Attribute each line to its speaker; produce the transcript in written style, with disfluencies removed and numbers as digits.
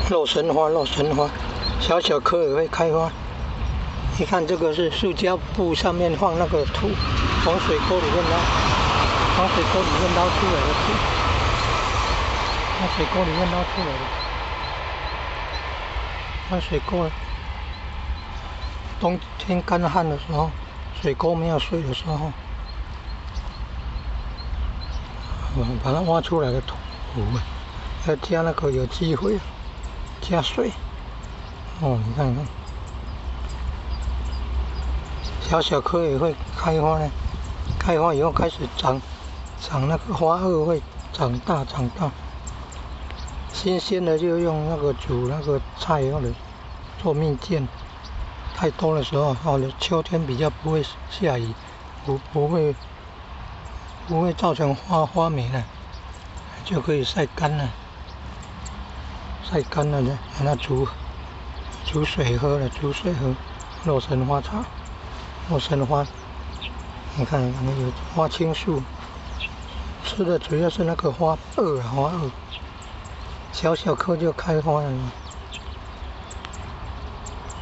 Speaker 1: 洛神花，洛神花，小小棵也会开花。你看这个是塑胶布上面放那个土，从水沟里面捞，从水沟里面捞出来的土，从水沟里面捞出来的。那水沟，冬天干旱的时候，水沟没有水的时候，把它挖出来的土，要加那个有机肥，加水。哦，你看看，小小棵也会开花呢。开花以后开始长那个花萼会长大。新鲜的就用那个煮那个菜或者做蜜饯。太多的时候，秋天比较不会下雨，不会造成花霉了，就可以晒干了。晒干了呢，把它煮水喝了，煮水喝。洛神花茶，洛神花，你看有花青素，吃的主要是那个花萼，小小棵就开花了。